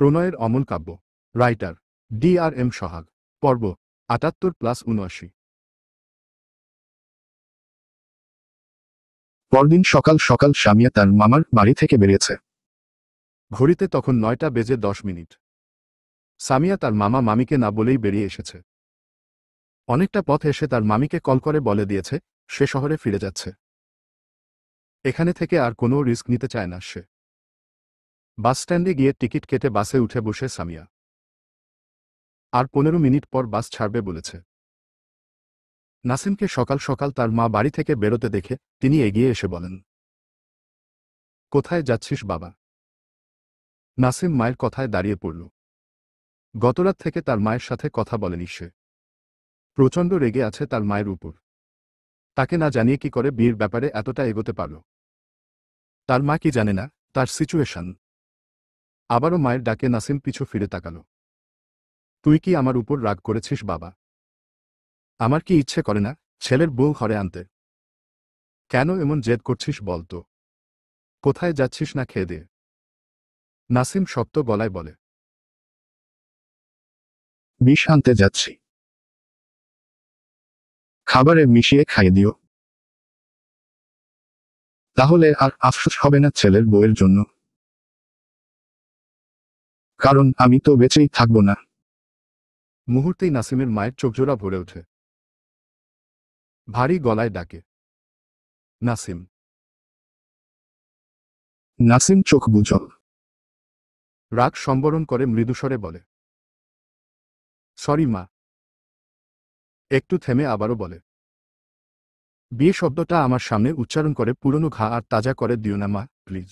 প্রণয়ের অমল কাব্য। Writer DRM সোহাগ। পর্ব ৭৮+৭৯। পরদিন সকাল সকাল সামিয়া তার মামার বাড়ি থেকে বেরিয়েছে। ঘড়িতে তখন ৯টা বেজে ১০ মিনিট। সামিয়া তার মামা মামিকে না বলেই বেরিয়ে এসেছে। অনেকটা পথ এসে তার মামিকে কল করে বলে দিয়েছে সে শহরে ফিরে যাচ্ছে। এখানে থেকে আর কোনো রিস্ক নিতে চায় না সে। বাসস্ট্যান্ডে গিয়ে টিকিট কেটে বাসে উঠে বসে সামিয়া। আর ১৫ মিনিট পর বাস ছাড়বে বলেছে। নাসিমকে সকাল সকাল তার মা বাড়ি থেকে বেরোতে দেখে তিনি এগিয়ে এসে বলেন, কোথায় যাচ্ছিস বাবা? নাসিম মায়ের কথায় দাঁড়িয়ে পড়ল। গতরাত থেকে তার মায়ের সাথে কথা বলেনি সে। প্রচণ্ড রেগে আছে তার মায়ের উপর। তাকে না জানিয়ে কি করে বিয়ের ব্যাপারে এতটা এগোতে পারল। তার মা কি জানে না তার সিচুয়েশন। আবারও মায়ের ডাকে নাসিম পিছু ফিরে তাকাল। তুই কি আমার উপর রাগ করেছিস বাবা? আমার কি ইচ্ছে করে না ছেলের বউ ঘরে আনতে? কেন এমন জেদ করছিস বল তো? কোথায় যাচ্ছিস না খেয়ে দে? নাসিম শক্ত গলায় বলে। বিষ আনতে যাচ্ছি, খাবারে মিশিয়ে খাইয়ে দিও, তাহলে আর আফসোস হবে না ছেলের বউয়ের জন্য। কারণ আমি তো বেঁচেই থাকবো না। মুহূর্তেই নাসিমের মায়ের চোখজোড়া ভরে ওঠে। ভারী গলায় ডাকে, নাসিম। নাসিম চোখ বুজল। রাগ সম্বরণ করে মৃদুস্বরে বলে, সরি মা। একটু থেমে আবারও বলে, বিয়ে শব্দটা আমার সামনে উচ্চারণ করে পুরনো ঘা আর তাজা করে দিও না মা প্লিজ।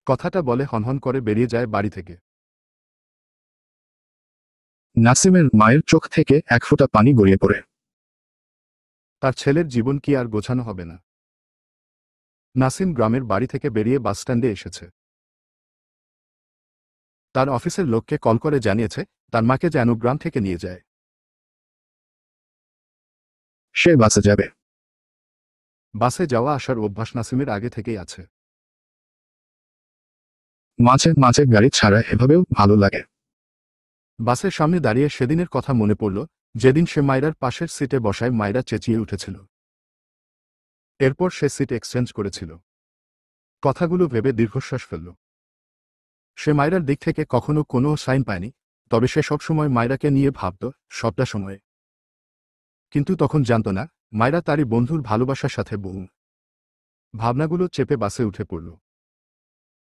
কথাটা বলে হনহন করে বেরিয়ে যায় বাড়ি থেকে। নাসিমের মায়ের চোখ থেকে এক ফোঁটা পানি গড়িয়ে পড়ে। তার ছেলের জীবন কি আর গোছানো হবে না? নাসিম গ্রামের বাড়ি থেকে বেরিয়ে বাসস্ট্যান্ডে এসেছে। তার অফিসের লোককে কল করে জানিয়েছে তার মাকে যেন গ্রাম থেকে নিয়ে যায়। সে বাসে যাবে। বাসে যাওয়া আসার অভ্যাস নাসিমের আগে থেকেই আছে। মাঝে মাঝে গাড়ি ছাড়া এভাবেও ভালো লাগে। বাসের সামনে দাঁড়িয়ে সেদিনের কথা মনে পড়ল, যেদিন সে মায়রার পাশের সিটে বসায় মায়রা চেঁচিয়ে উঠেছিল। এরপর সে সিট এক্সচেঞ্জ করেছিল। কথাগুলো ভেবে দীর্ঘশ্বাস ফেলল। সে মায়রার দিক থেকে কখনো কোনো সাইন পায়নি, তবে সে সবসময় মায়রাকে নিয়ে ভাবত সবটা সময়ে। কিন্তু তখন জানত না মায়রা তারই বন্ধুর ভালোবাসার সাথে বউ। ভাবনাগুলো চেপে বাসে উঠে পড়ল।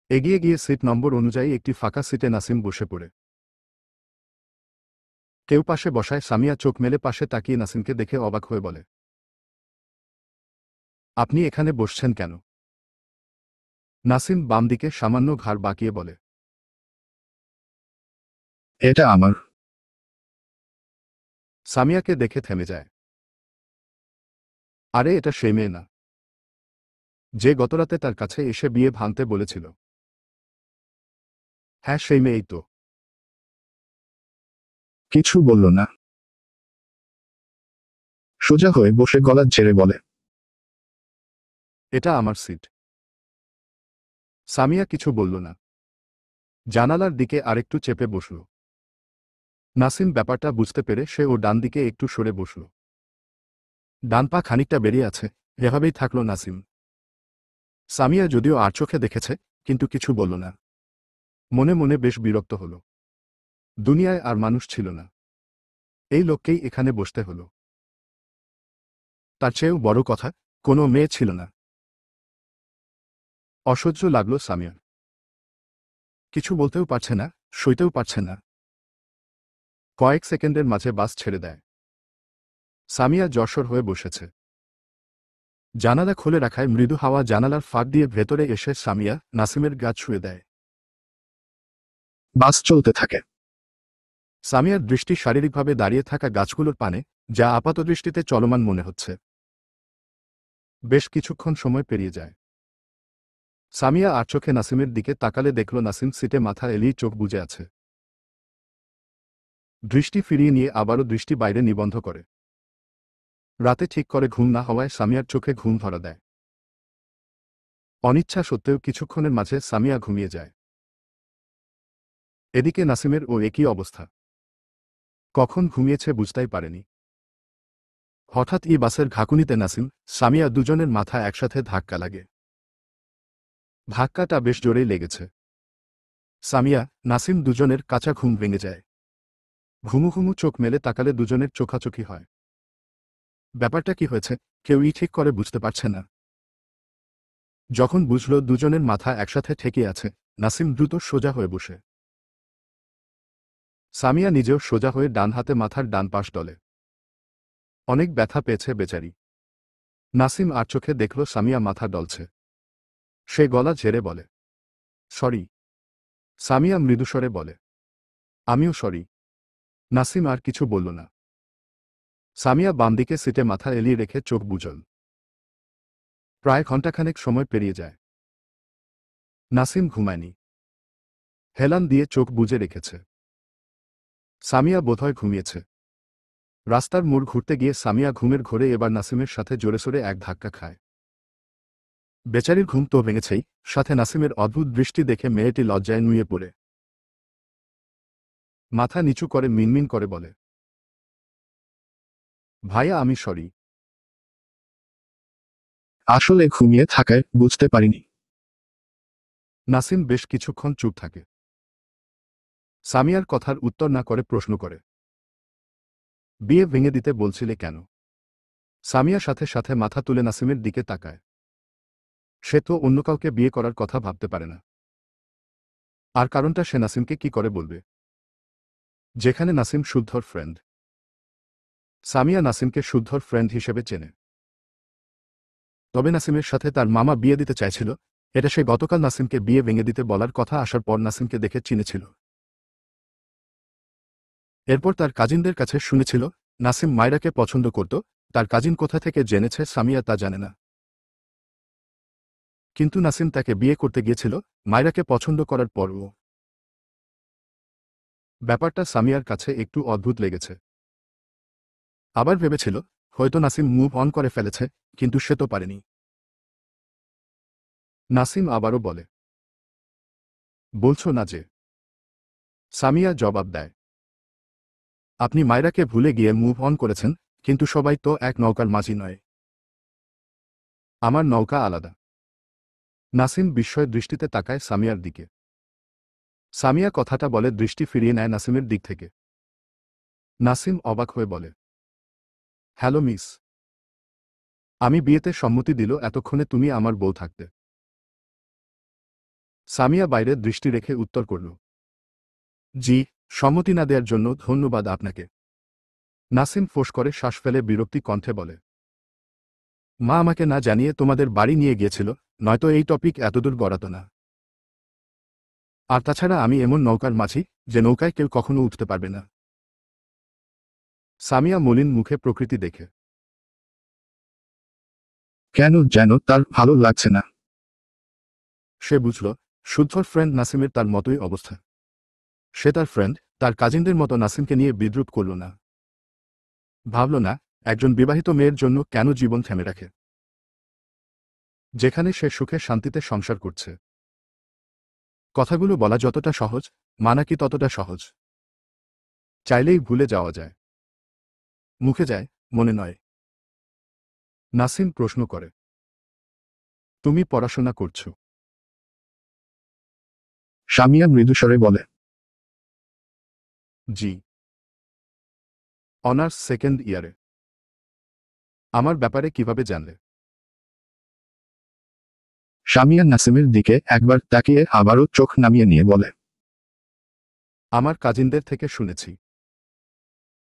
এগিয়ে গিয়ে সিট নম্বর অনুযায়ী একটি ফাঁকা সিটে নাসিম বসে পড়ে। কেউ পাশে বসায় সামিয়া চোখ মেলে পাশে তাকিয়ে নাসিমকে দেখে অবাক হয়ে বলে, আপনি এখানে বসছেন কেন? নাসিম বাম দিকে সামান্য ঘাড় বাঁকিয়ে বলে, এটা আমার। সামিয়াকে দেখে থেমে যায়। আরে এটা সেই মেয়ে না যে গতরাতে তার কাছে এসে বিয়ে ভাঙতে বলেছিল? হ্যাঁ সেই মেয়েই তো। কিছু বলল না। সোজা হয়ে বসে গলা ঝেড়ে বলে, এটা আমার সিট। সামিয়া কিছু বলল না। জানালার দিকে আরেকটু চেপে বসল। নাসিম ব্যাপারটা বুঝতে পেরে সে ও ডান দিকে একটু সরে বসল। ডান পা খানিকটা বেরিয়ে আছে, এভাবেই থাকল নাসিম। সামিয়া যদিও আর চোখে দেখেছে, কিন্তু কিছু বলল না। মনে মনে বেশ বিরক্ত হল। দুনিয়ায় আর মানুষ ছিল না। এই লোককেই এখানে বসতে হল। তার চেয়েও বড় কথা, কোনো মেয়ে ছিল না। অসহ্য লাগল সামিয়ার। কিছু বলতেও পারছে না, সইতেও পারছে না। কয়েক সেকেন্ডের মাঝে বাস ছেড়ে দেয়। সামিয়া যশোর হয়ে বসেছে। জানালা খুলে রাখায় মৃদু হাওয়া জানালার ফাঁক দিয়ে ভেতরে এসে সামিয়া নাসিমের গা ছুঁয়ে দেয়। বাস চলতে থাকে। সামিয়ার দৃষ্টি শারীরিকভাবে দাঁড়িয়ে থাকা গাছগুলোর পানে, যা আপাতদৃষ্টিতে চলমান মনে হচ্ছে। বেশ কিছুক্ষণ সময় পেরিয়ে যায়। সামিয়া আর চোখে নাসিমের দিকে তাকালে দেখল নাসিম সিটে মাথা এলিয়ে চোখ বুজে আছে। দৃষ্টি ফিরিয়ে নিয়ে আবারও দৃষ্টি বাইরে নিবন্ধ করে। রাতে ঠিক করে ঘুম না হওয়ায় সামিয়ার চোখে ঘুম ধরা দেয়। অনিচ্ছা সত্ত্বেও কিছুক্ষণের মাঝে সামিয়া ঘুমিয়ে যায়। এদিকে নাসিমের ও একই অবস্থা। কখন ঘুমিয়েছে বুঝতেই পারেনি। হঠাৎ বাসের ঘাকুনিতে নাসিম, সামিয়া দুজনের মাথা একসাথে ধাক্কা লাগে। ধাক্কাটা বেশ জোরেই লেগেছে। সামিয়া, নাসিম দুজনের কাঁচা ঘুম ভেঙে যায়। ঘুমু ঘুমু চোখ মেলে তাকালে দুজনের চোখাচোখি হয়। ব্যাপারটা কি হয়েছে কেউই ঠিক করে বুঝতে পারছে না। যখন বুঝল দুজনের মাথা একসাথে ঠেকে আছে, নাসিম দ্রুত সোজা হয়ে বসে। সামিয়া নিজেও সোজা হয়ে ডান হাতে মাথার ডান পাশ ডলে। অনেক ব্যথা পেয়েছে বেচারি। নাসিম আর চোখে দেখল সামিয়া মাথা ডলছে। সে গলা ঝেড়ে বলে, সরি। সামিয়া মৃদুস্বরে বলে, আমিও সরি। নাসিম আর কিছু বলল না। সামিয়া বাম দিকে সিটে মাথা এলিয়ে রেখে চোখ বুজল। প্রায় ঘণ্টাখানেক সময় পেরিয়ে যায়। নাসিম ঘুমায়নি। হেলান দিয়ে চোখ বুজে রেখেছে। সামিয়া বোধহয় ঘুমিয়েছে। রাস্তার মোড় ঘুরতে গিয়ে সামিয়া ঘুমের ঘোরে এবার নাসিমের সাথে জোরে এক ধাক্কা খায়। বেচারির ঘুম তো ভেঙেছেই, সাথে নাসিমের অদ্ভুত দৃষ্টি দেখে মেয়েটি লজ্জায় নুয়ে পড়ে মাথা নিচু করে মিনমিন করে বলে, ভাইয়া আমি সরি। আসলে ঘুমিয়ে থাকায় বুঝতে পারিনি। নাসিম বেশ কিছুক্ষণ চুপ থাকে। সামিয়ার কথার উত্তর না করে প্রশ্ন করে, বিয়ে ভেঙে দিতে বলছিলে কেন? সামিয়া সাথে সাথে মাথা তুলে নাসিমের দিকে তাকায়। সে তো অন্য কাউকে বিয়ে করার কথা ভাবতে পারে না। আর কারণটা সে নাসিমকে কি করে বলবে, যেখানে নাসিম শুদ্ধর ফ্রেন্ড। সামিয়া নাসিমকে শুদ্ধর ফ্রেন্ড হিসেবে চেনে। তবে নাসিমের সাথে তার মামা বিয়ে দিতে চাইছিল, এটা সে গতকাল নাসিমকে বিয়ে ভেঙে দিতে বলার কথা আসার পর নাসিমকে দেখে চিনেছিল। এরপর তার কাজিনদের কাছে শুনেছিল নাসিম মায়রাকে পছন্দ করত। তার কাজিন কোথা থেকে জেনেছে সামিয়া তা জানে না। কিন্তু নাসিম তাকে বিয়ে করতে গিয়েছিল মায়রাকে পছন্দ করার পরও। ব্যাপারটা সামিয়ার কাছে একটু অদ্ভুত লেগেছে। আবার ভেবেছিল হয়তো নাসিম মুভ অন করে ফেলেছে, কিন্তু সে তো পারেনি। নাসিম আবারও বলে, বলছো না যে? সামিয়া জবাব দেয়, আপনি মায়রাকে ভুলে গিয়ে মুভ অন করেছেন, কিন্তু সবাই তো এক নৌকার মাঝি নয়। আমার নৌকা আলাদা। নাসিম বিস্ময় দৃষ্টিতে তাকায় সামিয়ার দিকে। সামিয়া কথাটা বলে দৃষ্টি ফিরিয়ে নেয় নাসিমের দিক থেকে। নাসিম অবাক হয়ে বলে, হ্যালো মিস। আমি বিয়েতে সম্মতি দিল এতক্ষণে তুমি আমার বউ থাকতে। সামিয়া বাইরে দৃষ্টি রেখে উত্তর করল, জি, সম্মতি না দেওয়ার জন্য ধন্যবাদ আপনাকে। নাসিম ফোঁস করে শ্বাস ফেলে বিরক্তি কণ্ঠে বলে, মা আমাকে না জানিয়ে তোমাদের বাড়ি নিয়ে গিয়েছিল, নয়তো এই টপিক এতদূর গড়াতো না। আর তাছাড়া আমি এমন নৌকার মাঝি যে নৌকায় কেউ কখনো উঠতে পারবে না। সামিয়া মলিন মুখে প্রকৃতি দেখে। কেন যেন তার ভালো লাগছে না। সে বুঝল শুদ্ধর ফ্রেন্ড নাসিমের তার মতোই অবস্থা। সে তার ফ্রেন্ড, তার কাজিনদের মতো নাসিমকে নিয়ে বিদ্রুপ করল না। ভাবল না একজন বিবাহিত মেয়ের জন্য কেন জীবন থেমে রাখে, যেখানে সে সুখে শান্তিতে সংসার করছে। কথাগুলো বলা যতটা সহজ, মানা কি ততটা সহজ। চাইলেই ভুলে যাওয়া যায়, মুখে যায়, মনে নয়। নাসিম প্রশ্ন করে, তুমি পড়াশোনা করছো? সামিয়া মৃদুস্বরে বলে, জি। অনার্স সেকেন্ড ইয়ারে। আমার ব্যাপারে কিভাবে জানলে? সামিয়া নাসিমের দিকে একবার তাকিয়ে আবারও চোখ নামিয়ে নিয়ে বলে, আমার কাজিনদের থেকে শুনেছি।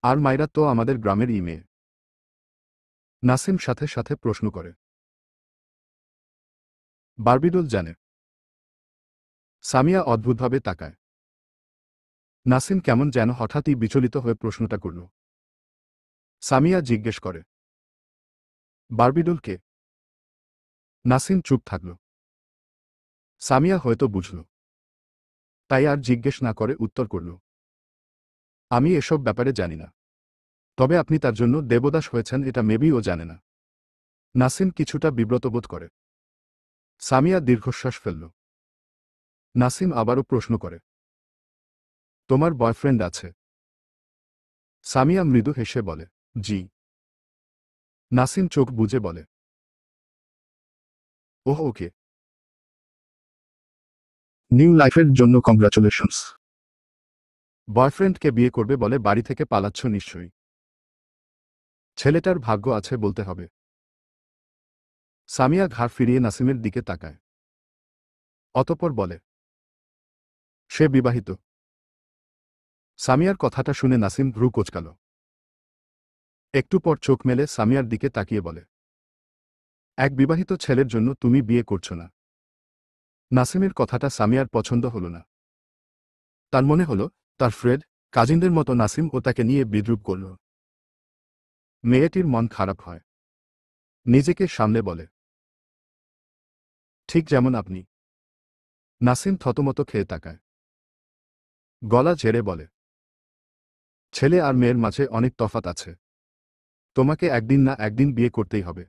আর মাইরা তো আমাদের গ্রামেরই মেয়ে। নাসিম সাথে সাথে প্রশ্ন করে, বারবিডোল জানে? সামিয়া অদ্ভুতভাবে তাকায়। নাসিম কেমন যেন হঠাৎই বিচলিত হয়ে প্রশ্নটা করল। সামিয়া জিজ্ঞেস করে, বারবিডোল কে? নাসিম চুপ থাকল। সামিয়া হয়তো বুঝল, তাই আর জিজ্ঞেস না করে উত্তর করল, আমি এসব ব্যাপারে জানি না। তবে আপনি তার জন্য দেবদাস হয়েছেন এটা মেবি ও জানে না। নাসিম কিছুটা বিব্রত বোধ করে। সামিয়া দীর্ঘশ্বাস ফেলল। নাসিম আবারও প্রশ্ন করে, তোমার বয়ফ্রেন্ড আছে? সামিয়া মৃদু হেসে বলে, জি। নাসিম চোখ বুজে বলে, ওহ ওকে। নিউ লাইফের জন্য কংগ্রাচুলেশনস। বয়ফ্রেন্ডকে বিয়ে করবে বলে বাড়ি থেকে পালাচ্ছ নিশ্চয়ই। ছেলেটার ভাগ্য আছে বলতে হবে। সামিয়া ঘাড় ফিরিয়ে নাসিমের দিকে তাকায়। অতঃপর বলে, সে বিবাহিত। সামিয়ার কথাটা শুনে নাসিম ভ্রু কোঁচকাল। একটু পর চোখ মেলে সামিয়ার দিকে তাকিয়ে বলে, এক বিবাহিত ছেলের জন্য তুমি বিয়ে করছো না? নাসিমের কথাটা সামিয়ার পছন্দ হল না। তার মনে হল তার ফ্রেড, কাজিনদের মতো নাসিম ও তাকে নিয়ে বিদ্রূপ করল। মেয়েটির মন খারাপ হয়। নিজেকে সামলে বলে, ঠিক যেমন আপনি। নাসিম থতমত খেয়ে তাকায়। গলা ঝেড়ে বলে, ছেলে আর মেয়ের মাঝে অনেক তফাত আছে। তোমাকে একদিন না একদিন বিয়ে করতেই হবে।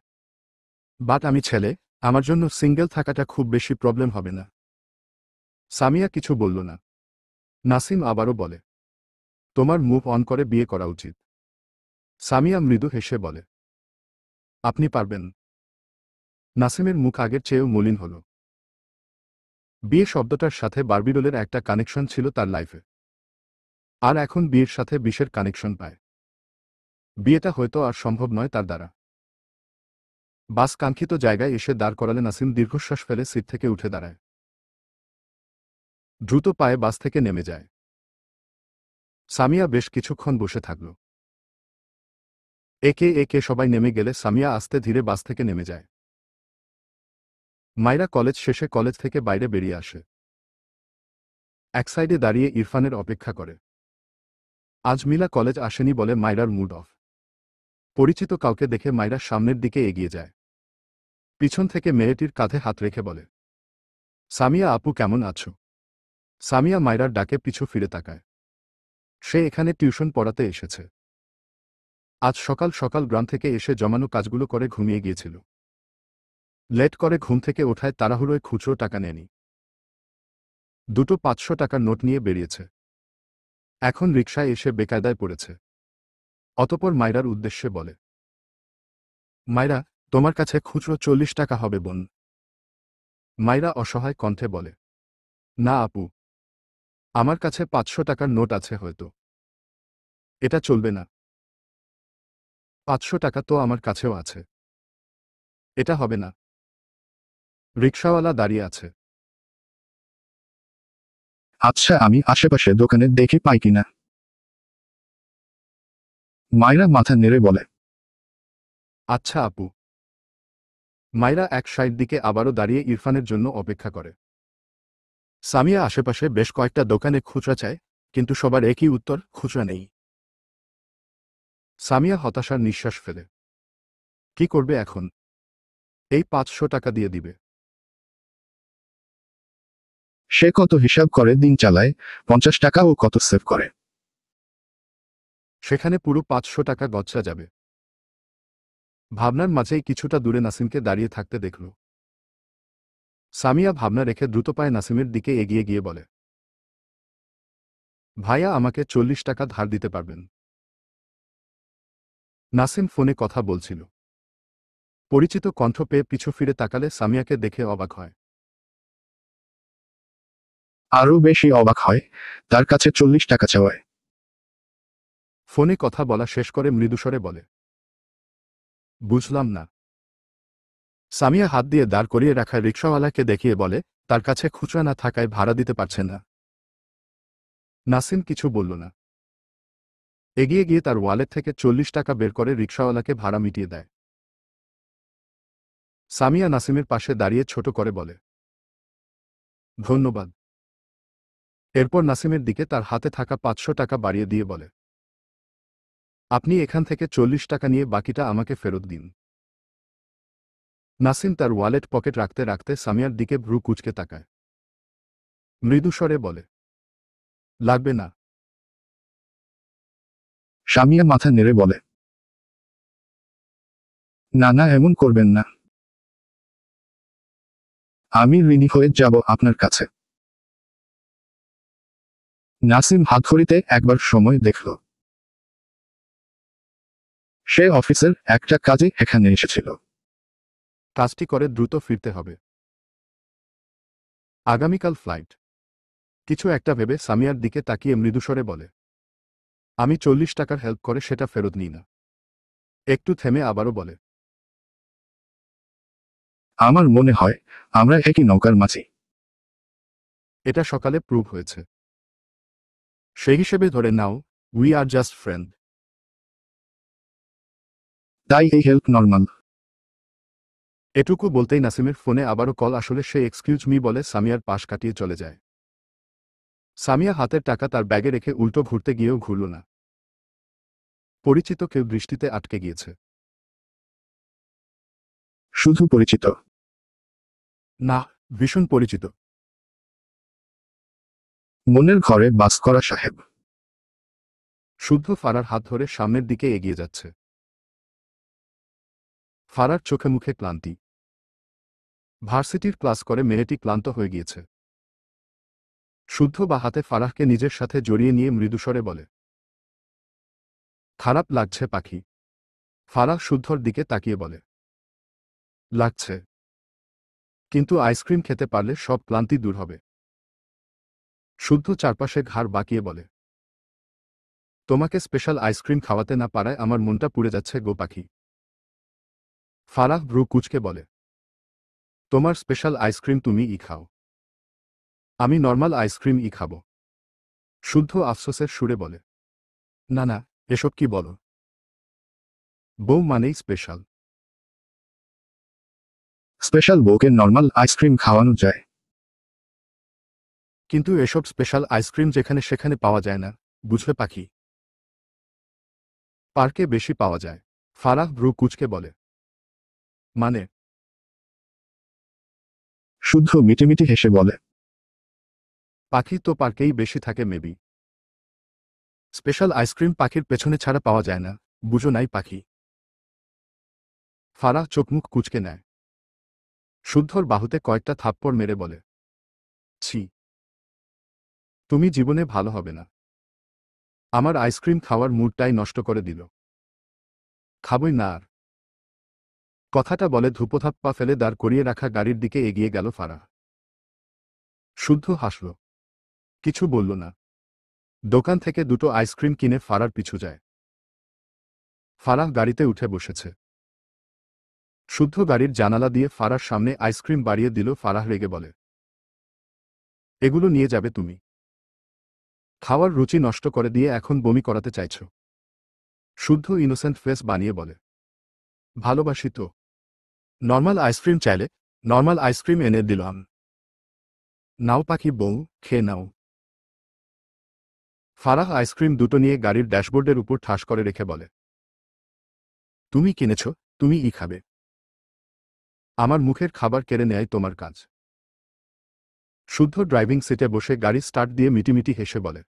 বাট আমি ছেলে, আমার জন্য সিঙ্গেল থাকাটা খুব বেশি প্রবলেম হবে না। সামিয়া কিছু বলল না। নাসিম আবারও বলে, তোমার মুভ অন করে বিয়ে করা উচিত। সামিয়া মৃদু হেসে বলে, আপনি পারবেন। নাসিমের মুখ আগের চেয়েও মলিন হল। বিয়ে শব্দটার সাথে বারবিডোলের একটা কানেকশন ছিল তার লাইফে। আর এখন বিয়ের সাথে বিষের কানেকশন পায়। বিয়েটা হয়তো আর সম্ভব নয় তার দ্বারা। বাস কাঙ্ক্ষিত জায়গায় এসে দাঁড় করালে নাসিম দীর্ঘশ্বাস ফেলে সিট থেকে উঠে দাঁড়ায়। দ্রুত পায়ে বাস থেকে নেমে যায়। সামিয়া বেশ কিছুক্ষণ বসে থাকল। একে একে সবাই নেমে গেলে সামিয়া আস্তে ধীরে বাস থেকে নেমে যায়। মাইরা কলেজ শেষে কলেজ থেকে বাইরে বেরিয়ে আসে। এক সাইডে দাঁড়িয়ে ইরফানের অপেক্ষা করে। আজ মিলা কলেজ আসেনি বলে মাইরার মুড অফ। পরিচিত কাউকে দেখে মাইরা সামনের দিকে এগিয়ে যায়। পিছন থেকে মেয়েটির কাঁধে হাত রেখে বলে, সামিয়া আপু কেমন আছো? সামিয়া মাইরার ডাকে পিছু ফিরে তাকায়। সে এখানে টিউশন পড়াতে এসেছে। আজ সকাল সকাল গ্রাম থেকে এসে জমানো কাজগুলো করে ঘুমিয়ে গিয়েছিল। লেট করে ঘুম থেকে ওঠায় তাড়াহুড়োয় খুচরো টাকা নেয়নি। দুটো 500 টাকার নোট নিয়ে বেরিয়েছে। এখন রিকশায় এসে বেকায়দায় পড়েছে। অতঃপর মাইরার উদ্দেশ্যে বলে, মাইরা, তোমার কাছে খুচরো 40 টাকা হবে বোন? মাইরা অসহায় কণ্ঠে বলে, না আপু, আমার কাছে 500 টাকার নোট আছে হয়তো। এটা চলবে না। 500 টাকা তো আমার কাছেও আছে। এটা হবে না। রিকশাওয়ালা দাঁড়িয়ে আছে। আচ্ছা, আমি আশেপাশে দোকানে দেখি পাই কিনা। মাইরা মাথা নেড়ে বলে, আচ্ছা আপু। মাইরা এক সাইড দিকে আবারও দাঁড়িয়ে ইরফানের জন্য অপেক্ষা করে। সামিয়া আশেপাশে বেশ কয়েকটা দোকানে খুচরা চায়, কিন্তু সবার একই উত্তর, খুচরা নেই। সামিয়া হতাশার নিঃশ্বাস ফেলে। কি করবে এখন? এই 500 টাকা দিয়ে দিবে। সে কত হিসাব করে দিন চালায়, 50 টাকা ও কত সেভ করে। সেখানে পুরো 500 টাকা গচ্ছা যাবে। ভাবনার মাঝেই কিছুটা দূরে নাসিমকে দাঁড়িয়ে থাকতে দেখল। সামিয়া ভাবনা রেখে দ্রুত পায়ে নাসিমের দিকে এগিয়ে গিয়ে বলে, ভাইয়া আমাকে 40 টাকা ধার দিতে পারবেন? নাসিম ফোনে কথা বলছিল। পরিচিত কণ্ঠ পেয়ে পিছু ফিরে তাকালে সামিয়াকে দেখে অবাক হয়। আরও বেশি অবাক হয় তার কাছে 40 টাকা চাওয়ায়। ফোনে কথা বলা শেষ করে মৃদুস্বরে বলে, বুঝলাম না। সামিয়া হাত দিয়ে দাঁড় করিয়ে রাখা রিকশাওয়ালাকে দেখিয়ে বলে, তার কাছে খুচরা না থাকায় ভাড়া দিতে পারছে না। নাসিম কিছু বলল না। এগিয়ে গিয়ে তার ওয়ালেট থেকে 40 টাকা বের করে রিকশাওয়ালাকে ভাড়া মিটিয়ে দেয়। সামিয়া নাসিমের পাশে দাঁড়িয়ে ছোট করে বলে, ধন্যবাদ। এরপর নাসিমের দিকে তার হাতে থাকা 500 টাকা বাড়িয়ে দিয়ে বলে, আপনি এখান থেকে 40 টাকা নিয়ে বাকিটা আমাকে ফেরত দিন। নাসিম তার ওয়ালেট পকেট রাখতে রাখতে সামিয়ার দিকে ভ্রু কুঁচকে তাকায়। মৃদুস্বরে বলে, লাগবে না। সামিয়া মাথা নেড়ে বলে, না না, এমন করবেন না। আমি ঋণী হয়ে যাব আপনার কাছে। নাসিম হাতঘড়িতে একবার সময় দেখল। সে অফিসের একটা কাজে এখানে এসেছিল। কাজটি করে দ্রুত ফিরতে হবে। আগামীকাল ফ্লাইট। কিছু একটা ভেবে সামিয়ার দিকে তাকিয়ে মৃদুস্বরে বলে, আমি 40 টাকার হেল্প করে সেটা ফেরত নিই না। একটু থেমে আবারও বলে, আমার মনে হয় আমরা একই নৌকার মাঝি। এটা সকালে প্রুভ হয়েছে। সেই হিসেবে ধরে নাও, উই আর জাস্ট ফ্রেন্ড। তাই এই হেল্প নর্মাল। এটুকু বলতেই নাসিমের ফোনে আবারও কল। আসলে সে এক্সকিউজ মি বলে সামিয়ার পাশ কাটিয়ে চলে যায়। সামিয়া হাতের টাকা তার ব্যাগে রেখে উল্টো ঘুরতে গিয়েও ঘুরল না। পরিচিত কেউ দৃষ্টিতে আটকে গিয়েছে। শুধু পরিচিত না, ভীষণ পরিচিত। মনের ঘরে বাস করা সাহেব। শুদ্ধ ফারার হাত ধরে সামনের দিকে এগিয়ে যাচ্ছে। ফারার চোখে মুখে ক্লান্তি। ভার্সিটির ক্লাস করে মেয়েটি ক্লান্ত হয়ে গিয়েছে। শুদ্ধ বা হাতে ফারাহকে নিজের সাথে জড়িয়ে নিয়ে মৃদুস্বরে বলে, খারাপ লাগছে পাখি। ফারাহ শুদ্ধর দিকে তাকিয়ে বলে, লাগছে, কিন্তু আইসক্রিম খেতে পারলে সব ক্লান্তি দূর হবে। শুদ্ধ চারপাশে ঘাড় বাঁকিয়ে বলে, তোমাকে স্পেশাল আইসক্রিম খাওয়াতে না পারায় আমার মনটা পুড়ে যাচ্ছে গো পাখি। ফারাহ ভ্রু কুঁচকে বলে, তোমার স্পেশাল আইসক্রিম তুমিই খাও, আমি নর্মাল আইসক্রিম খাব। শুদ্ধ আফসোসের সুরে বলে, না না, এসব কি বলো? বউ মানেই স্পেশাল। স্পেশাল বউকে নর্মাল আইসক্রিম খাওয়ানো যায়? কিন্তু এসব স্পেশাল আইসক্রিম যেখানে সেখানে পাওয়া যায় না, বুঝলে পাখি। পার্কে বেশি পাওয়া যায়। ফারাহ ভ্রু কুঁচকে বলে, মানে? শুদ্ধ মিটিমিটি হেসে বলে, পাখি তো পার্কেই বেশি থাকে মেবি। স্পেশাল আইসক্রিম পাখির পেছনে ছাড়া পাওয়া যায় না, বুঝো নাই পাখি। ফারাহ চোখমুখ কুঁচকে নেয়। শুদ্ধর বাহুতে কয়েকটা থাপ্পড় মেরে বলে, ছি, তুমি জীবনে ভালো হবে না। আমার আইসক্রিম খাওয়ার মুডটাই নষ্ট করে দিল। খাবই না আর। কথাটা বলে ধূপধাপ পা ফেলে দাঁড় করিয়ে রাখা গাড়ির দিকে এগিয়ে গেল ফারাহ। শুদ্ধ হাসল, কিছু বলল না। দোকান থেকে দুটো আইসক্রিম কিনে ফারার পিছু যায়। ফারাহ গাড়িতে উঠে বসেছে। শুদ্ধ গাড়ির জানালা দিয়ে ফারার সামনে আইসক্রিম বাড়িয়ে দিল। ফারাহ রেগে বলে, এগুলো নিয়ে যাবে তুমি? খাওয়ার রুচি নষ্ট করে দিয়ে এখন বমি করাতে চাইছ? শুদ্ধ ইনোসেন্ট ফেস বানিয়ে বলে, ভালোবাসি তো। নর্মাল আইসক্রিম চাইলে নর্মাল আইসক্রিম এনে দিলাম। নাও পাখি বউ, খেয়ে নাও। ফারাহ আইসক্রিম দুটো নিয়ে গাড়ির ড্যাশবোর্ডের উপর ঠাস করে রেখে বলে, তুমি কিনেছ, তুমিই খাবে। আমার মুখের খাবার কেড়ে নেয় তোমার কাজ। শুদ্ধ ড্রাইভিং সিটে বসে গাড়ি স্টার্ট দিয়ে মিটিমিটি হেসে বলে,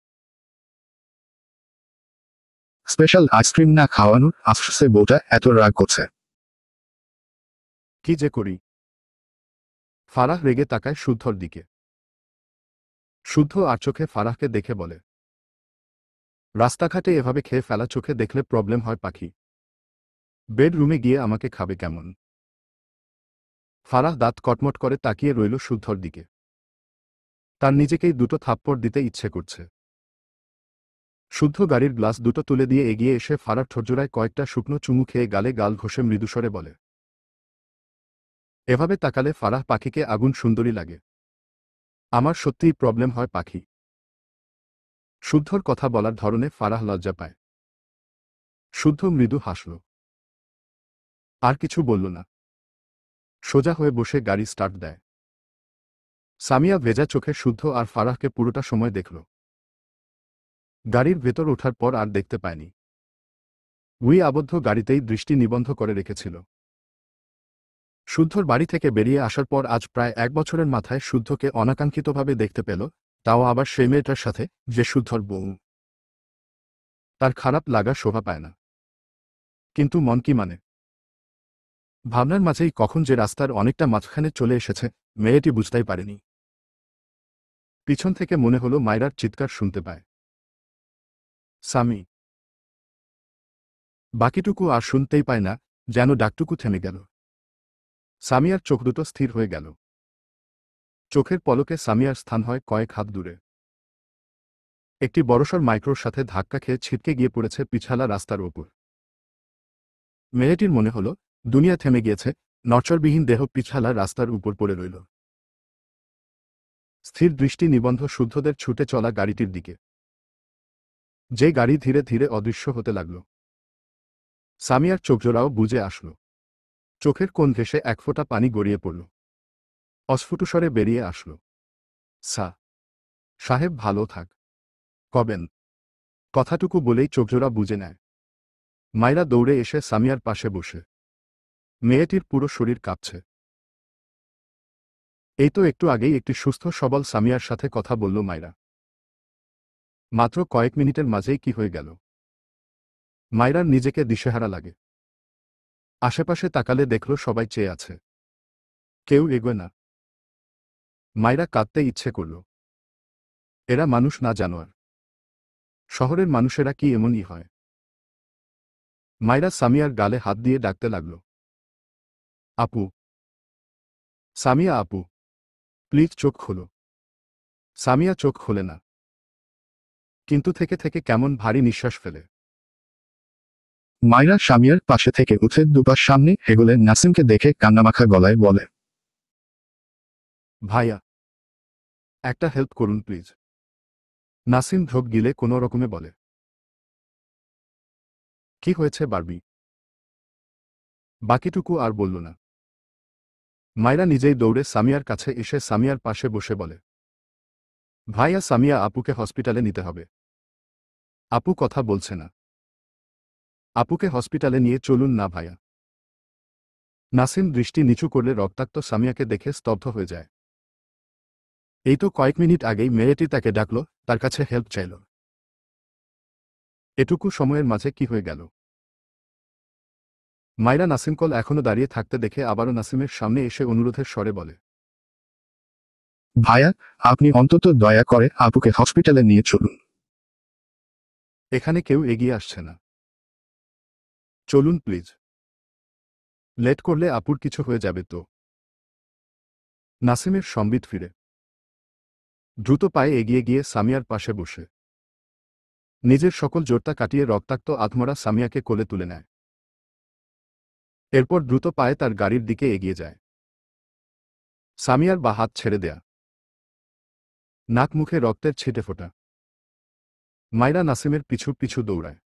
স্পেশাল আইসক্রিম না খাওয়ানোর আফসোসে বউটা এত রাগ করছে। কি যে করি। ফারাহ রেগে তাকায় শুদ্ধর দিকে। শুদ্ধ আর চোখে ফারাহকে দেখে বলে, রাস্তাঘাটে এভাবে খেয়ে ফেলা চোখে দেখলে প্রবলেম হয় পাখি। বেডরুমে গিয়ে আমাকে খাবে কেমন? ফারাহ দাঁত কটমট করে তাকিয়ে রইল শুদ্ধর দিকে। তার নিজেকেই দুটো থাপ্পড় দিতে ইচ্ছে করছে। শুদ্ধ গাড়ির গ্লাস দুটো তুলে দিয়ে এগিয়ে এসে ফারার ঠোঁটজোড়ায় কয়েকটা শুকনো চুমু খেয়ে গালে গাল ঘষে মৃদুস্বরে বলে, এভাবে তাকালে ফারাহ পাখিকে আগুন সুন্দরী লাগে। আমার সত্যিই প্রবলেম হয় পাখি। শুদ্ধর কথা বলার ধরনে ফারাহ লজ্জা পায়। শুদ্ধ মৃদু হাসল। আর কিছু বলল না। সোজা হয়ে বসে গাড়ি স্টার্ট দেয়। সামিয়া ভেজা চোখে শুদ্ধ আর ফারাহকে পুরোটা সময় দেখল। গাড়ির ভেতর ওঠার পর আর দেখতে পায়নি। উই আবদ্ধ গাড়িতেই দৃষ্টি নিবন্ধ করে রেখেছিল। শুদ্ধর বাড়ি থেকে বেরিয়ে আসার পর আজ প্রায় 1 বছরের মাথায় শুদ্ধকে অনাকাঙ্ক্ষিতভাবে দেখতে পেল, তাও আবার সেই মেয়েটার সাথে, যে শুদ্ধর বউ। তার খারাপ লাগা শোভা পায় না। কিন্তু মন কি মানে? ভাবনার মাঝেই কখন যে রাস্তার অনেকটা মাঝখানে চলে এসেছে, মেয়েটি বুঝতেই পারেনি। পিছন থেকে মনে হলো মায়রার চিৎকার শুনতে পায়, সামি। বাকিটুকু আর শুনতেই পায় না, যেন ডাকটুকু থেমে গেল। সামিয়ার চোখ দুটো স্থির হয়ে গেল। চোখের পলকে সামিয়ার স্থান হয় কয়েক হাত দূরে। একটি বড়সড় মাইক্রোর সাথে ধাক্কা খেয়ে ছিটকে গিয়ে পড়েছে পিছালা রাস্তার ওপর। মেয়েটির মনে হলো দুনিয়া থেমে গিয়েছে, নড়চড়বিহীন দেহ পিছালা রাস্তার উপর পড়ে রইল। স্থির দৃষ্টি নিবন্ধ শুদ্ধদের ছুটে চলা গাড়িটির দিকে, যে গাড়ি ধীরে ধীরে অদৃশ্য হতে লাগল। সামিয়ার চোখজোড়াও বুজে আসল। চোখের কোণ ঘেঁষে এক ফোঁটা পানি গড়িয়ে পড়ল। অস্ফুটস্বরে বেরিয়ে আসল, সাহেব ভালো থাক কবেন। কথাটুকু বলেই চোখজোড়া বুজে নেয়। মায়রা দৌড়ে এসে সামিয়ার পাশে বসে। মেয়েটির পুরো শরীর কাঁপছে। এই তো একটু আগেই একটি সুস্থ সবল সামিয়ার সাথে কথা বলল মায়রা। মাত্র কয়েক মিনিটের মাঝেই কি হয়ে গেল। মায়রার নিজেকে দিশেহারা লাগে। আশেপাশে তাকালে দেখল সবাই চেয়ে আছে, কেউ এগোয় না। মায়রা কাঁদতে ইচ্ছে করল। এরা মানুষ না জানোয়ার। শহরের মানুষেরা কি এমনই হয়। মায়রা সামিয়ার গালে হাত দিয়ে ডাকতে লাগল, আপু, সামিয়া আপু, প্লিজ চোখ খোলো। সামিয়া চোখ খোলে না, কিন্তু থেকে থেকে কেমন ভারী নিঃশ্বাস ফেলে। মায়রা সামিয়ার পাশে থেকে উঠে দুপাশ সামনে এগোলে নাসিমকে দেখে কান্নামাখা গলায় বলে, ভাইয়া, একটা হেল্প করুন প্লিজ। নাসিম ঢোক গিলে কোনো রকমে বলে, কি হয়েছে বারবি? বাকিটুকু আর বলল না। মায়রা নিজেই দৌড়ে সামিয়ার কাছে এসে সামিয়ার পাশে বসে বলে, ভাইয়া, সামিয়া আপুকে হসপিটালে নিতে হবে। আপু কথা বলছে না। আপুকে হসপিটালে নিয়ে চলুন না ভাইয়া। নাসিম দৃষ্টি নিচু করলে রক্তাক্ত সামিয়াকে দেখে স্তব্ধ হয়ে যায়। এই তো কয়েক মিনিট আগেই মেয়েটি তাকে ডাকল, তার কাছে হেল্প চাইল। এটুকু সময়ের মাঝে কি হয়ে গেল? মায়রা নাসিম কল এখনো দাঁড়িয়ে থাকতে দেখে আবারও নাসিমের সামনে এসে অনুরোধের স্বরে বলে, ভাইয়া, আপনি অন্তত দয়া করে আপুকে হসপিটালে নিয়ে চলুন। এখানে কেউ এগিয়ে আসছে না। চলুন প্লিজ। লেট করলে আপুর কিছু হয়ে যাবে তো। নাসিমের সম্বিত ফিরে দ্রুত পায়ে এগিয়ে গিয়ে সামিয়ার পাশে বসে নিজের সকল জোরতা কাটিয়ে রক্তাক্ত আধমরা সামিয়াকে কোলে তুলে নেয়। এরপর দ্রুত পায়ে তার গাড়ির দিকে এগিয়ে যায়। সামিয়ার বা হাত ছেড়ে দেয়া, নাক মুখে রক্তের ছিটে ফোটা। মায়রা নাসিমের পিছু পিছু দৌড়ায়।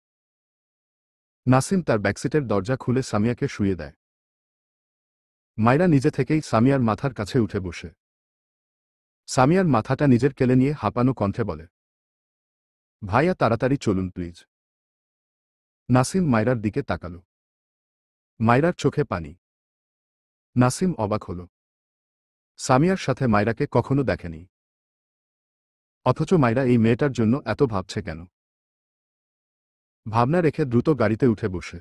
নাসিম তার ব্যাকসিটের দরজা খুলে সামিয়াকে শুইয়ে দেয়। মায়রা নিজে থেকেই সামিয়ার মাথার কাছে উঠে বসে সামিয়ার মাথাটা নিজের কেলে নিয়ে হাঁপানো কণ্ঠে বলে, ভাইয়া তাড়াতাড়ি চলুন প্লিজ। নাসিম মায়রার দিকে তাকালো। মায়রার চোখে পানি। নাসিম অবাক হল। সামিয়ার সাথে মায়রাকে কখনো দেখেনি। অথচ মায়রা এই মেয়েটার জন্য এত ভাবছে কেন? ভাবনা রেখে দ্রুত গাড়িতে উঠে বসে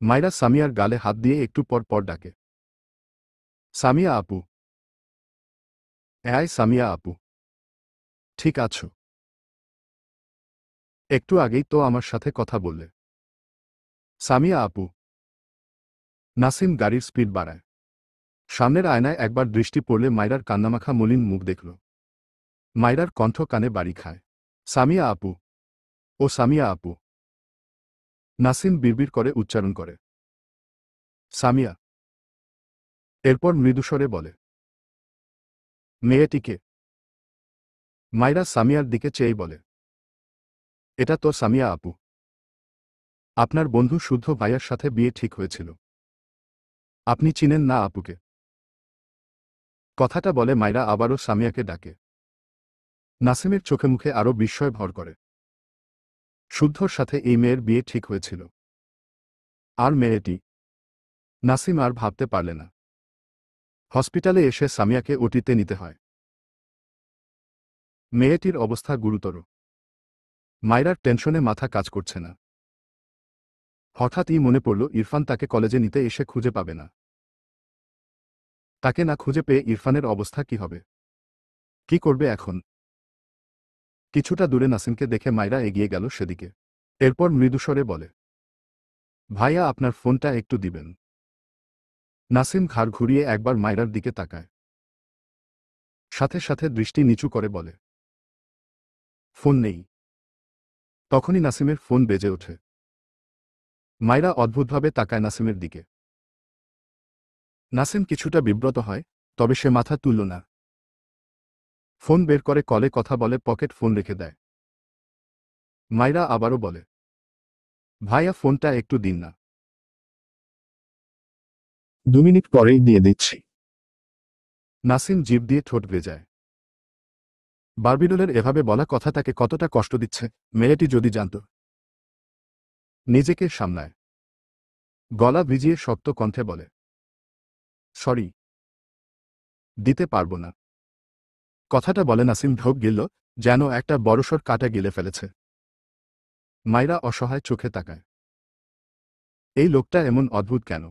মায়রা সামিয়ার গালে হাত দিয়ে একটু পর পর ডাকে, সামিয়া আপু, সামিয়া আপু, ঠিক আছো? একটু আগেই তো আমার সাথে কথা বললে। সামিয়া আপু। নাসিম গাড়ির স্পিড বাড়ায়। সামনের আয়নায় একবার দৃষ্টি পড়লে মায়রার কান্নামাখা মলিন মুখ দেখল। মায়রার কণ্ঠ কানে বাড়ি খায়, সামিয়া আপু, ও সামিয়া আপু। নাসিম বিড়বিড় করে উচ্চারণ করে, সামিয়া। এরপর মৃদুস্বরে বলে, মেয়েটিকে। মায়রা সামিয়ার দিকে চেয়েই বলে, এটা তো সামিয়া আপু। আপনার বন্ধু শুদ্ধ ভাইয়ার সাথে বিয়ে ঠিক হয়েছিল। আপনি চিনেন না আপুকে? কথাটা বলে মায়রা আবারও সামিয়াকে ডাকে। নাসিমের চোখে মুখে আরও বিস্ময় ভর করে। শুদ্ধর সাথে এই মেয়ের বিয়ে ঠিক হয়েছিল। আর মেয়েটি? নাসিম আর ভাবতে পারলে না। হসপিটালে এসে সামিয়াকে ওটিতে নিতে হয়। মেয়েটির অবস্থা গুরুতর। মায়রার টেনশনে মাথা কাজ করছে না। হঠাৎই মনে পড়ল ইরফান তাকে কলেজে নিতে এসে খুঁজে পাবে না। তাকে না খুঁজে পেয়ে ইরফানের অবস্থা কি হবে? কি করবে এখন? কিছুটা দূরে নাসিমকে দেখে মাইরা এগিয়ে গেল সেদিকে। এরপর মৃদুস্বরে বলে, ভাইয়া আপনার ফোনটা একটু দিবেন। নাসিম ঘাড় ঘুরিয়ে একবার মাইরার দিকে তাকায়। সাথে সাথে দৃষ্টি নিচু করে বলে, ফোন নেই। তখনই নাসিমের ফোন বেজে ওঠে। মাইরা অদ্ভুতভাবে তাকায় নাসিমের দিকে। নাসিম কিছুটা বিব্রত হয়, তবে সে মাথা তুলল না। ফোন বের করে কলে কথা বলে, পকেট ফোন রেখে দেয়। মাইরা আবারও বলে, ভাইয়া ফোনটা একটু দিন না। 2 মিনিট পরেই দিয়ে দিচ্ছি। নাসিম জিভ দিয়ে ঠোঁট ভেজায়। বারবিডলের এভাবে বলা কথা তাকে কতটা কষ্ট দিচ্ছে মেয়েটি যদি জানত। নিজেকে সামলায়। গলা ভিজিয়ে শক্ত কণ্ঠে বলে, সরি, দিতে পারব না। কথাটা বলে নাসিম ঢোক গিলল, যেন একটা বড়সড় কাঁটা গিলে ফেলেছে। মাইরা অসহায় চোখে তাকায়। এই লোকটা এমন অদ্ভুত কেন?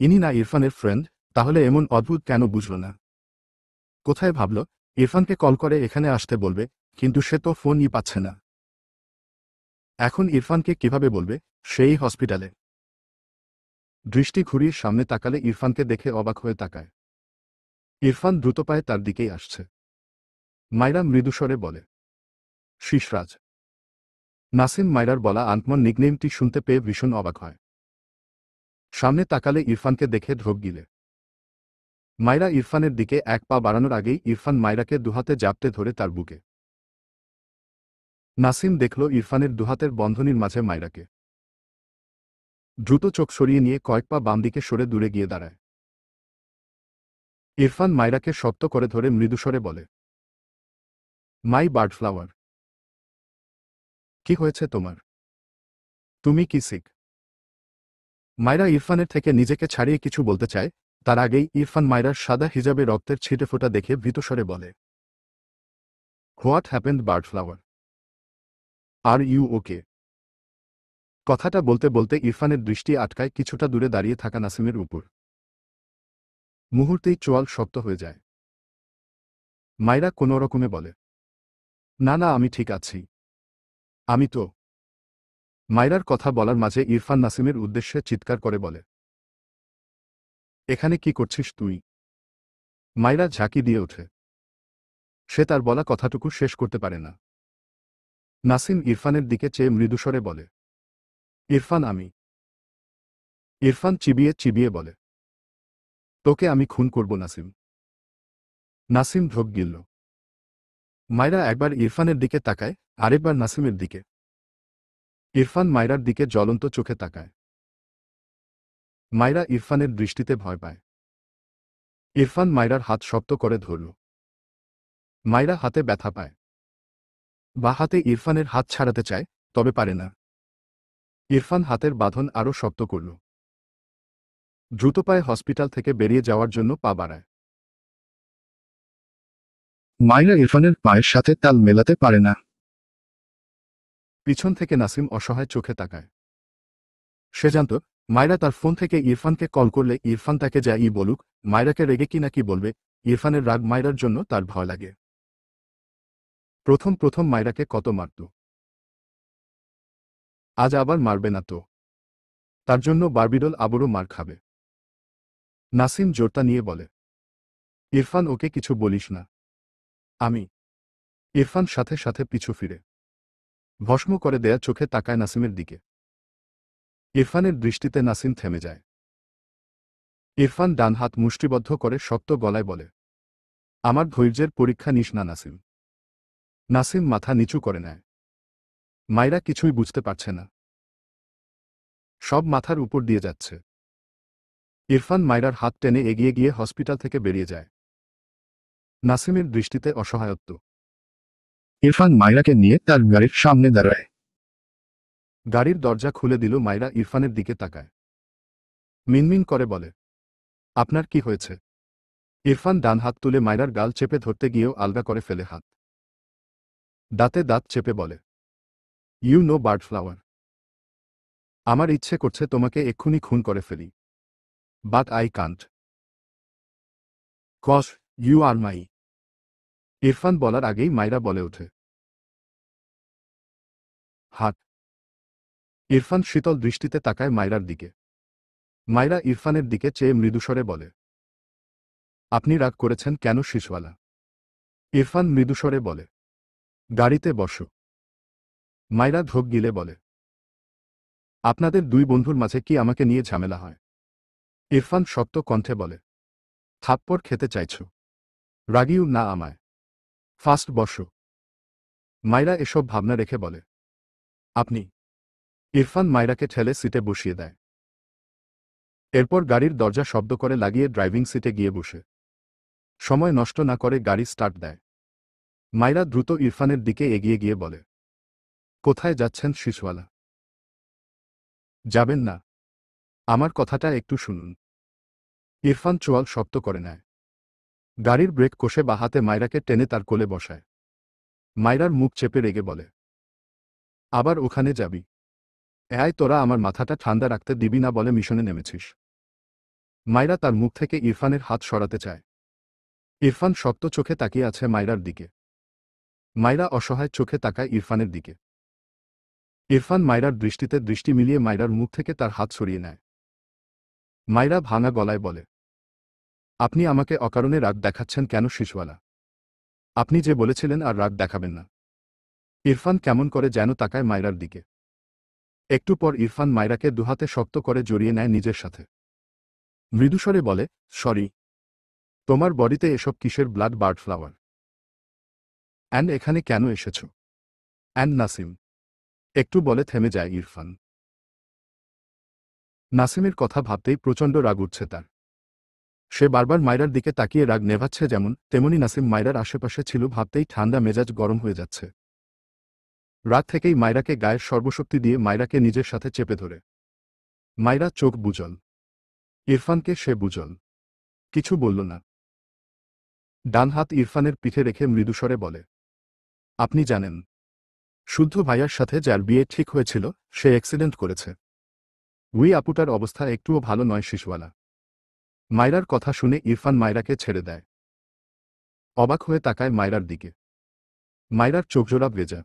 ইনি না ইরফানের ফ্রেন্ড? তাহলে এমন অদ্ভুত কেন বুঝল না? কোথায় ভাবল ইরফানকে কল করে এখানে আসতে বলবে, কিন্তু সে তো ফোনই পাচ্ছে না। এখন ইরফানকে কিভাবে বলবে সেই হসপিটালে? দৃষ্টি ঘুরিয়ে সামনে তাকালে ইরফানকে দেখে অবাক হয়ে তাকায়। ইরফান দ্রুত পায়ে তার দিকেই আসছে। মাইরা মৃদুস্বরে বলে, শিশরাজ। নাসিম মাইরার বলা আনকমন নিকনেমটি শুনতে পেয়ে ভীষণ অবাক হয়। সামনে তাকালে ইরফানকে দেখে ঢোক গিলে। মাইরা ইরফানের দিকে এক পা বাড়ানোর আগেই ইরফান মাইরাকে দুহাতে জাপটে ধরে তার বুকে। নাসিম দেখল ইরফানের দুহাতের বন্ধনীর মাঝে মাইরাকে। দ্রুত চোখ সরিয়ে নিয়ে কয়েক পা বাম দিকে সরে দূরে গিয়ে দাঁড়ায়। ইরফান মাইরাকে শক্ত করে ধরে মৃদুস্বরে বলে, মাই বার্ডফ্লাওয়ার। কি হয়েছে তোমার? তুমি কি সিক? মাইরা ইরফানের থেকে নিজেকে ছাড়িয়ে কিছু বলতে চায়, তার আগেই ইরফান মাইরার সাদা হিজাবে রক্তের ছিটেফোঁটা দেখে ভীতস্বরে বলে, what happened birdflower? Are you okay? কথাটা বলতে বলতে ইরফানের দৃষ্টি আটকায় কিছুটা দূরে দাঁড়িয়ে থাকা নাসিমের উপর। মুহূর্তেই চোয়াল শক্ত হয়ে যায়। মাইরা কোনো রকমে বলে, না না, আমি ঠিক আছি। আমি তো। মাইরার কথা বলার মাঝে ইরফান নাসিমের উদ্দেশ্যে চিৎকার করে বলে, এখানে কি করছিস তুই? মাইরা ঝাঁকি দিয়ে ওঠে। সে তার বলা কথাটুকু শেষ করতে পারে না। নাসিম ইরফানের দিকে চেয়ে মৃদুস্বরে বলে, ইরফান আমি। ইরফান চিবিয়ে চিবিয়ে বলে, তোকে আমি খুন করব নাসিম। নাসিম ঢোক গিলল। মাইরা একবার ইরফানের দিকে তাকায়, আরেকবার নাসিমের দিকে। ইরফান মাইরার দিকে জ্বলন্ত চোখে তাকায়। মাইরা ইরফানের দৃষ্টিতে ভয় পায়। ইরফান মাইরার হাত শক্ত করে ধরল। মাইরা হাতে ব্যথা পায়। বা হাতে ইরফানের হাত ছাড়াতে চায়, তবে পারে না। ইরফান হাতের বাঁধন আরও শক্ত করল। দ্রুত পায়ে হসপিটাল থেকে বেরিয়ে যাওয়ার জন্য পা বাড়ায়। মাইরা ইরফানের পায়ের সাথে তাল মেলাতে পারে না। পিছন থেকে নাসিম অসহায় চোখে তাকায়। সে জানত মাইরা তার ফোন থেকে ইরফানকে কল করলে ইরফান তাকে যা ই বলুক, মাইরাকে রেগে কি না কি বলবে। ইরফানের রাগ মাইরার জন্য তার ভয় লাগে। প্রথম প্রথম মাইরাকে কত মারত, আজ আবার মারবে না তো? তার জন্য বারবিডল আবারও মার খাবে। নাসিম জোরতা নিয়ে বলে, ইরফান ওকে কিছু বলিস না। আমি। ইরফান সাথে সাথে পিছু ফিরে ভস্ম করে দেয়া চোখে তাকায় নাসিমের দিকে। ইরফানের দৃষ্টিতে নাসিম থেমে যায়। ইরফান ডান হাত মুষ্টিবদ্ধ করে শক্ত গলায় বলে, আমার ধৈর্যের পরীক্ষা নিস না নাসিম। নাসিম মাথা নিচু করে নেয়। মাইরা কিছুই বুঝতে পারছে না। সব মাথার উপর দিয়ে যাচ্ছে। ইরফান মাইরার হাত টেনে এগিয়ে গিয়ে হসপিটাল থেকে বেরিয়ে যায়। নাসিমের দৃষ্টিতে অসহায়ত্ব। ইরফান মাইরাকে নিয়ে তার গাড়ির সামনে দাঁড়ায়। গাড়ির দরজা খুলে দিল। মাইরা ইরফানের দিকে তাকায়। মিনমিন করে বলে, আপনার কি হয়েছে? ইরফান ডান হাত তুলে মাইরার গাল চেপে ধরতে গিয়েও আলগা করে ফেলে হাত। দাঁতে দাঁত চেপে বলে, ইউ নো বার্ডফ্লাওয়ার। আমার ইচ্ছে করছে তোমাকে এক্ষুনি খুন করে ফেলি, but I can't, cause you are my. Irfan বলার আগেই মাইরা বলে ওঠে, হাট। ইরফান শীতল দৃষ্টিতে তাকায় মাইরার দিকে। মাইরা ইরফানের দিকে চেয়ে মৃদুস্বরে বলে, আপনি রাগ করেছেন কেন শিশওয়ালা? ইরফান মৃদুস্বরে বলে, গাড়িতে বসো। মাইরা ঢোক গিলে বলে, আপনাদের দুই বন্ধুর মাঝে কি আমাকে নিয়ে ঝামেলা হয়? ইরফান শক্ত কণ্ঠে বলে, থাপ্পড় খেতে চাইছ? রাগিও না আমায়। ফাস্ট বসো। মাইরা এসব ভাবনা রেখে বলে, আপনি। ইরফান মাইরাকে ঠেলে সিটে বসিয়ে দেয়। এরপর গাড়ির দরজা শব্দ করে লাগিয়ে ড্রাইভিং সিটে গিয়ে বসে। সময় নষ্ট না করে গাড়ি স্টার্ট দেয়। মাইরা দ্রুত ইরফানের দিকে এগিয়ে গিয়ে বলে, কোথায় যাচ্ছেন শিশওয়ালা? যাবেন না? আমার কথাটা একটু শুনুন। ইরফান চোয়াল শক্ত করে নেয়। গাড়ির ব্রেক কষে বা হাতে মাইরাকে টেনে তার কোলে বসায়। মাইরার মুখ চেপে রেগে বলে, আবার ওখানে যাবি? তোরা আমার মাথাটা ঠান্ডা রাখতে দিবি না বলে মিশনে নেমেছিস? মাইরা তার মুখ থেকে ইরফানের হাত সরাতে চায়। ইরফান শক্ত চোখে তাকিয়ে আছে মাইরার দিকে। মাইরা অসহায় চোখে তাকায় ইরফানের দিকে। ইরফান মাইরার দৃষ্টিতে দৃষ্টি মিলিয়ে মাইরার মুখ থেকে তার হাত সরিয়ে নেয়। মাইরা ভাঙা গলায় বলে, আপনি আমাকে অকারণে রাগ দেখাচ্ছেন কেন শিশওয়ালা? আপনি যে বলেছিলেন আর রাগ দেখাবেন না। ইরফান কেমন করে যেন তাকায় মাইরার দিকে। একটু পর ইরফান মাইরাকে দুহাতে শক্ত করে জড়িয়ে নেয় নিজের সাথে। মৃদুস্বরে বলে, সরি। তোমার বডিতে এসব কিসের ব্লাড বার্ড ফ্লাওয়ার? এখানে কেন এসেছ? নাসিম। একটু বলে থেমে যায় ইরফান। নাসিমের কথা ভাবতেই প্রচণ্ড রাগ উঠছে তার। সে বারবার মাইরার দিকে তাকিয়ে রাগ নেভাচ্ছে যেমন, তেমনি নাসিম মাইরার আশেপাশে ছিল ভাবতেই ঠান্ডা মেজাজ গরম হয়ে যাচ্ছে। রাত থেকেই মাইরাকে গায়ের সর্বশক্তি দিয়ে মাইরাকে নিজের সাথে চেপে ধরে। মাইরা চোখ বুজল। ইরফানকে সে বুজল। কিছু বলল না। ডান হাত ইরফানের পিঠে রেখে মৃদুস্বরে বলে, আপনি জানেন, শুদ্ধ ভাইয়ার সাথে যার বিয়ে ঠিক হয়েছিল সে অ্যাক্সিডেন্ট করেছে। আপুটার অবস্থা একটুও ভালো নয় শিশওয়ালা। মাইরার কথা শুনে ইরফান মাইরাকে ছেড়ে দেয়। অবাক হয়ে তাকায় মাইরার দিকে। মাইরার চোখজোড়া ভেজা।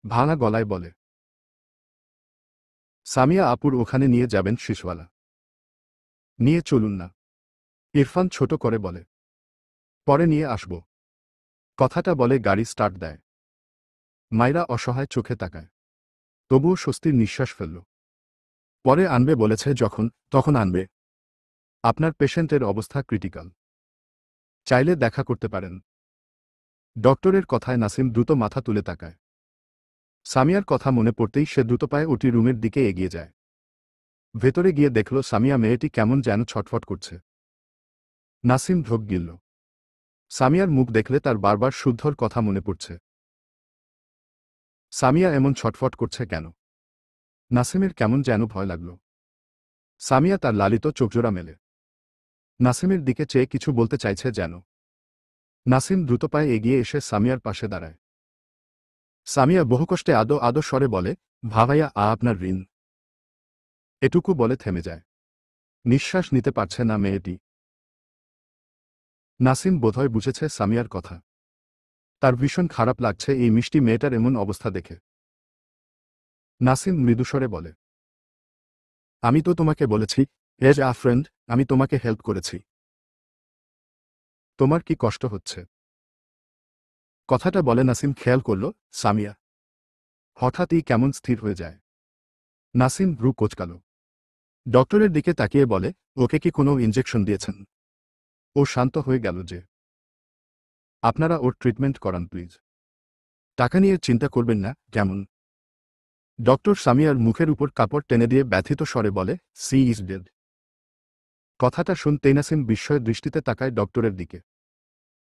ভাঙা গলায় বলে, সামিয়া আপুর ওখানে নিয়ে যাবেন শিশওয়ালা? নিয়ে চলুন না। ইরফান ছোট করে বলে, পরে নিয়ে আসব। কথাটা বলে গাড়ি স্টার্ট দেয়। মাইরা অসহায় চোখে তাকায়। তবুও স্বস্তির নিঃশ্বাস ফেলল। পরে আনবে বলেছে যখন, তখন আনবে। আপনার পেশেন্টের অবস্থা ক্রিটিক্যাল। চাইলে দেখা করতে পারেন। ডক্টরের কথায় নাসিম দ্রুত মাথা তুলে তাকায়। সামিয়ার কথা মনে পড়তেই সে দ্রুত পায়ে উঠি রুমের দিকে এগিয়ে যায়। ভেতরে গিয়ে দেখল সামিয়া মেয়েটি কেমন যেন ছটফট করছে। নাসিম ঢোক গিলল। সামিয়ার মুখ দেখলে তার বারবার শুদ্ধর কথা মনে পড়ছে। সামিয়া এমন ছটফট করছে কেন? নাসিমের কেমন যেন ভয় লাগল। সামিয়া তার লালিত চোখজোড়া মেলে নাসিমের দিকে চেয়ে কিছু বলতে চাইছে যেন। নাসিম দ্রুত পায়ে এগিয়ে এসে সামিয়ার পাশে দাঁড়ায়। সামিয়া বহুকষ্টে আদো আদো স্বরে বলে, ভাভাইয়া আপনার ঋণ। এটুকু বলে থেমে যায়। নিঃশ্বাস নিতে পারছে না মেয়েটি। নাসিম বোধহয় বুঝেছে সামিয়ার কথা। তার ভীষণ খারাপ লাগছে এই মিষ্টি মেয়েটার এমন অবস্থা দেখে। নাসিম মৃদুস্বরে বলে, আমি তো তোমাকে বলেছি, এজ আ ফ্রেন্ড আমি তোমাকে হেল্প করেছি। তোমার কি কষ্ট হচ্ছে? কথাটা বলে নাসিম খেয়াল করল, সামিয়া হঠাৎই কেমন স্থির হয়ে যায়। নাসিম ভ্রু কোঁচকাল। ডক্টরের দিকে তাকিয়ে বলে, ওকে কি কোনো ইনজেকশন দিয়েছেন? ও শান্ত হয়ে গেল যে। আপনারা ওর ট্রিটমেন্ট করান প্লিজ। টাকা নিয়ে চিন্তা করবেন না, কেমন? ডক্টর সামিয়ার মুখের উপর কাপড় টেনে দিয়ে ব্যথিত স্বরে বলে, সি ইজ ডেড। কথাটা শুনতেই নাসিম বিস্ময়ের দৃষ্টিতে তাকায় ডক্টরের দিকে।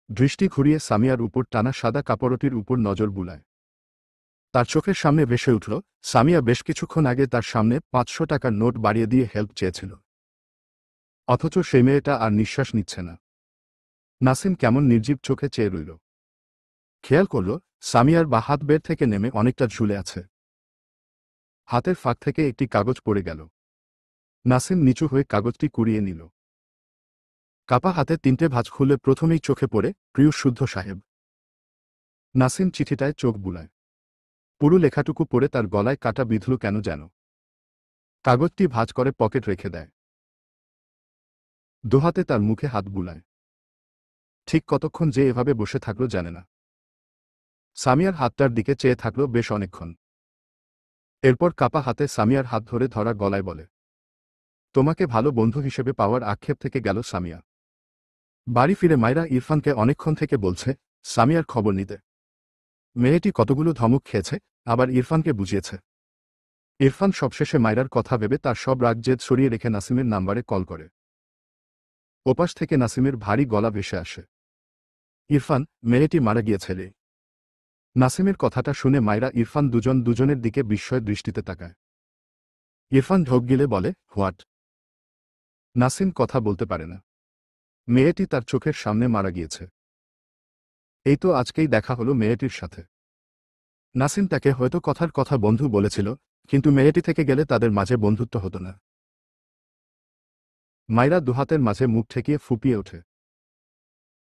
দৃষ্টি ঘুরিয়ে সামিয়ার উপর টানা সাদা কাপড়টির উপর নজর বুলায়। তার চোখের সামনে ভেসে উঠল, সামিয়া বেশ কিছুক্ষণ আগে তার সামনে 500 টাকার নোট বাড়িয়ে দিয়ে হেল্প চেয়েছিল। অথচ সেই মেয়েটা আর নিঃশ্বাস নিচ্ছে না। নাসিম কেমন নির্জীব চোখে চেয়ে রইল। খেয়াল করল, সামিয়ার বা হাত বের থেকে নেমে অনেকটা ঝুলে আছে। হাতের ফাঁক থেকে একটি কাগজ পড়ে গেল। নাসিম নিচু হয়ে কাগজটি কুড়িয়ে নিল। কাপা হাতে 3টে ভাঁজ খুলে প্রথমেই চোখে পড়ে, প্রিয় শুদ্ধ সাহেব। নাসিম চিঠিটায় চোখ বুলায়। পুরো লেখাটুকু পড়ে তার গলায় কাটা বিঁধল কেন যেন। কাগজটি ভাঁজ করে পকেট রেখে দেয়। দোহাতে তার মুখে হাত বুলায়। ঠিক কতক্ষণ যে এভাবে বসে থাকল জানে না। সামিয়ার হাতটার দিকে চেয়ে থাকল বেশ অনেকক্ষণ। এরপর কাপা হাতে সামিয়ার হাত ধরে ধরা গলায় বলে, তোমাকে ভালো বন্ধু হিসেবে পাওয়ার আক্ষেপ থেকে গেল সামিয়া। বাড়ি ফিরে মায়রা ইরফানকে অনেকক্ষণ থেকে বলছে সামিয়ার খবর নিতে। মেয়েটি কতগুলো ধমক খেয়েছে, আবার ইরফানকে বুঝিয়েছে। ইরফান সবশেষে মায়রার কথা ভেবে তার সব রাগ জেদ সরিয়ে রেখে নাসিমের নাম্বারে কল করে। ওপাশ থেকে নাসিমের ভারী গলা ভেসে আসে, ইরফান, মেয়েটি মারা গিয়েছে রে। নাসিমের কথাটা শুনে মায়রা ইরফান দুজনের দিকে বিস্ময়ের দৃষ্টিতে তাকায়। ইরফান ঢোক গিলে বলে, হোয়াট? নাসিম কথা বলতে পারে না। মেয়েটি তার চোখের সামনে মারা গিয়েছে। এই তো আজকেই দেখা হলো মেয়েটির সাথে। নাসিম তাকে হয়তো কথার কথা বন্ধু বলেছিল, কিন্তু মেয়েটি থেকে গেলে তাদের মাঝে বন্ধুত্ব হতো না। মায়রা দুহাতের মাঝে মুখ ঠেকিয়ে ফুপিয়ে ওঠে।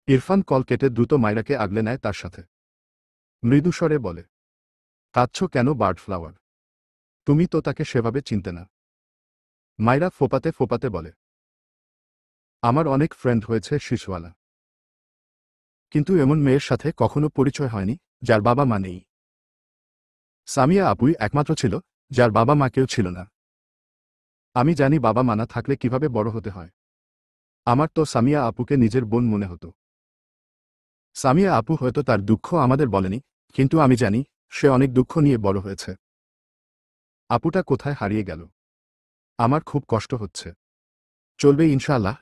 ইরফান কল কেটে দ্রুত মায়রাকে আগলে নেয় তার সাথে। মৃদুস্বরে বলে, কাঁদছ কেন বার্ড ফ্লাওয়ার? তুমি তো তাকে সেভাবে চিনতে না। মায়রা ফোপাতে ফোপাতে বলে, আমার অনেক ফ্রেন্ড হয়েছে শিশওয়ালা, কিন্তু এমন মেয়ের সাথে কখনো পরিচয় হয়নি যার বাবা মা নেই। সামিয়া আপুই একমাত্র ছিল যার বাবা মা কেউ ছিল না। আমি জানি বাবা মা না থাকলে কিভাবে বড় হতে হয়। আমার তো সামিয়া আপুকে নিজের বোন মনে হতো। সামিয়া আপু হয়তো তার দুঃখ আমাদের বলেনি, কিন্তু আমি জানি সে অনেক দুঃখ নিয়ে বড় হয়েছে। আপুটা কোথায় হারিয়ে গেল? আমার খুব কষ্ট হচ্ছে। চলবে ইনশাআল্লাহ,